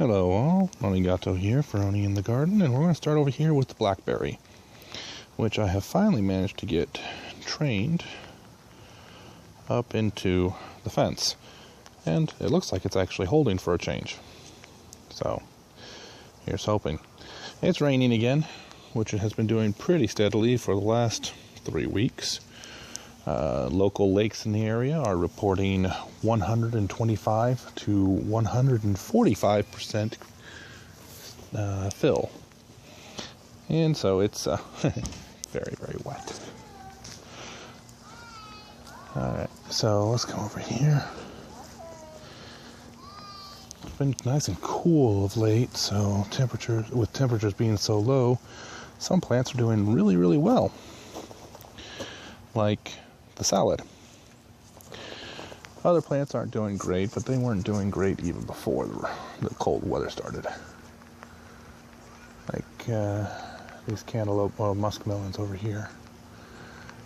Hello all, Onigato here for Oni in the Garden, and we're going to start over here with the blackberry, which I have finally managed to get trained up into the fence, and it looks like it's actually holding for a change. So, here's hoping. It's raining again, which it has been doing pretty steadily for the last 3 weeks. Local lakes in the area are reporting 125 to 145% fill. And so it's very, very wet. Alright, so let's go over here. It's been nice and cool of late, so with temperatures being so low, some plants are doing really, really well. Like the salad. Other plants aren't doing great, but they weren't doing great even before the cold weather started. Like these cantaloupe, well, muskmelons over here.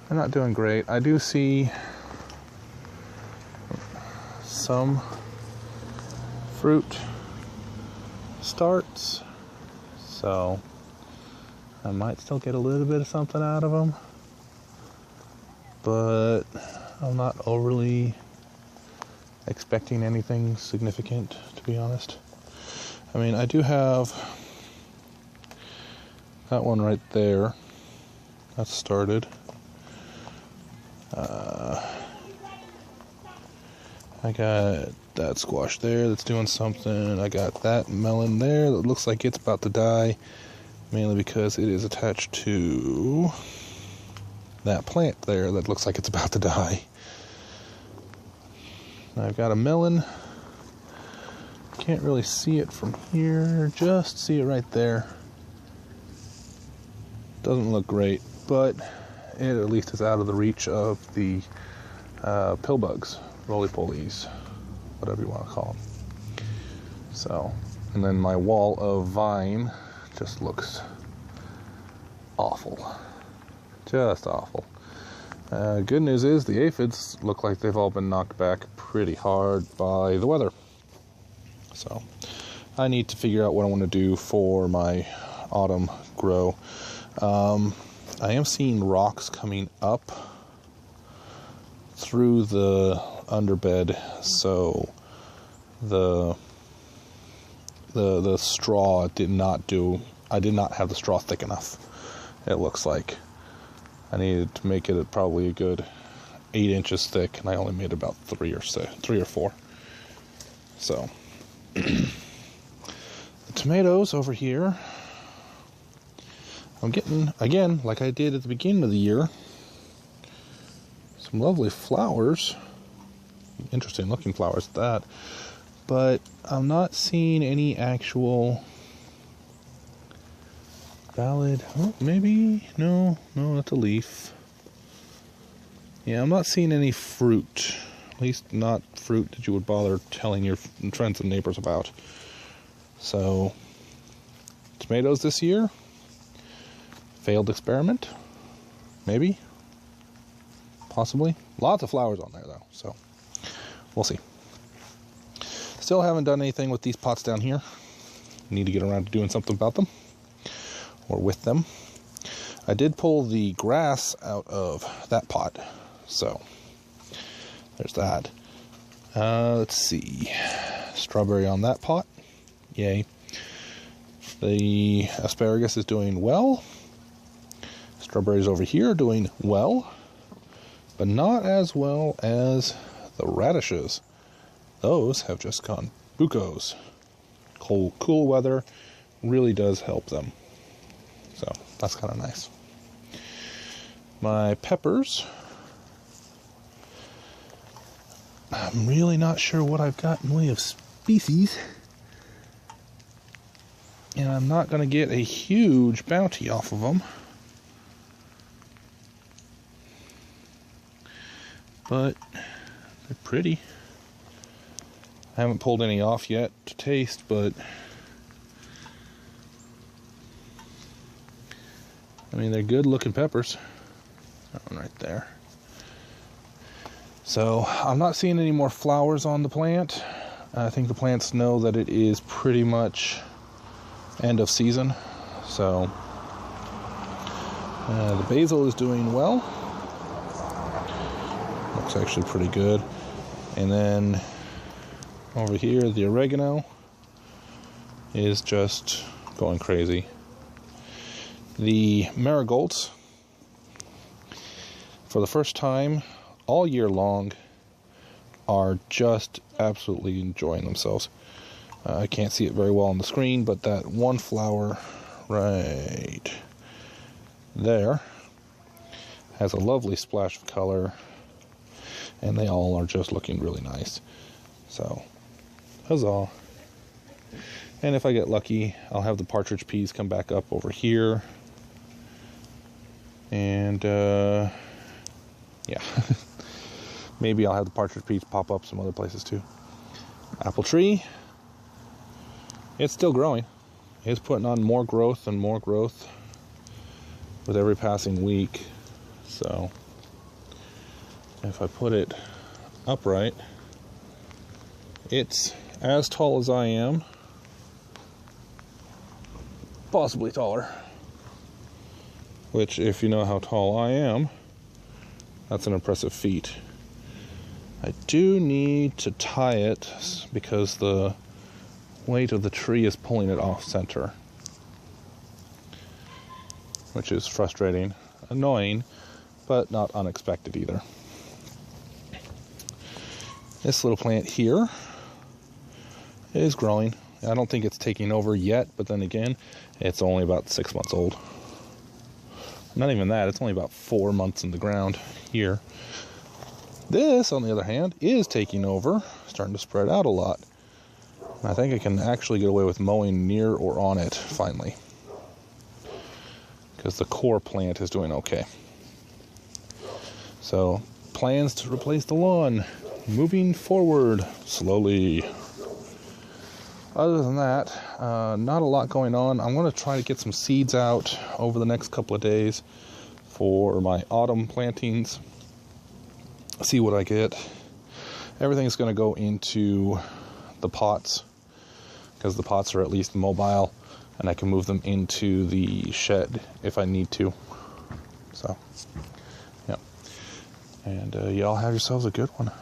They're not doing great. I do see some fruit starts, so I might still get a little bit of something out of them. But I'm not overly expecting anything significant, to be honest. I mean, I do have that one right there. That's started. I got that squash there that's doing something. I got that melon there that looks like it's about to die, mainly because it is attached to that plant there that looks like it's about to die. I've got a melon. Can't really see it from here. Just see it right there. Doesn't look great, but it at least is out of the reach of the pill bugs, roly-polies, whatever you want to call them. So, and then my wall of vine just looks awful. Just awful. Good news is the aphids look like they've all been knocked back pretty hard by the weather. So I need to figure out what I want to do for my autumn grow. I am seeing rocks coming up through the underbed, so the straw did not do. I did not have the straw thick enough. It looks like I needed to make it probably a good 8 inches thick, and I only made about 3 or 4. So the tomatoes over here, I'm getting, again, like I did at the beginning of the year, some lovely flowers. Interesting looking flowers at that. But I'm not seeing any actual valid, oh, maybe, no, that's a leaf. Yeah, I'm not seeing any fruit. At least not fruit that you would bother telling your friends and neighbors about. So, tomatoes this year, failed experiment, maybe, possibly. Lots of flowers on there though, so we'll see. Still haven't done anything with these pots down here. Need to get around to doing something about them, or with them. I did pull the grass out of that pot, so there's that. Let's see, strawberry on that pot, yay. The asparagus is doing well. Strawberries over here are doing well, but not as well as the radishes. Those have just gone bucos. Cool weather really does help them. So that's kind of nice. My peppers, I'm really not sure what I've got in the way of species, and I'm not going to get a huge bounty off of them, but they're pretty. I haven't pulled any off yet to taste, but I mean, they're good looking peppers. That one right there. So I'm not seeing any more flowers on the plant. I think the plants know that it is pretty much end of season. So the basil is doing well. Looks actually pretty good. And then over here, the oregano is just going crazy. The marigolds, for the first time all year long, are just absolutely enjoying themselves. I can't see it very well on the screen, but that one flower right there has a lovely splash of color, and they all are just looking really nice. So, huzzah. And if I get lucky, I'll have the partridge peas come back up over here. And, yeah. Maybe I'll have the partridge peas pop up some other places too. Apple tree. It's still growing. It's putting on more growth and more growth with every passing week. So, if I put it upright, it's as tall as I am. Possibly taller. Which, if you know how tall I am, that's an impressive feat. I do need to tie it because the weight of the tree is pulling it off center, which is frustrating, annoying, but not unexpected either. This little plant here is growing. I don't think it's taking over yet, but then again, it's only about 6 months old. Not even that, it's only about 4 months in the ground here. This, on the other hand, is taking over, starting to spread out a lot. I think I can actually get away with mowing near or on it, finally. Because the core plant is doing okay. So, plans to replace the lawn. Moving forward, slowly. Other than that, not a lot going on. I'm going to try to get some seeds out over the next couple of days for my autumn plantings. See what I get. Everything's going to go into the pots because the pots are at least mobile and I can move them into the shed if I need to. So, yeah. And y'all have yourselves a good one.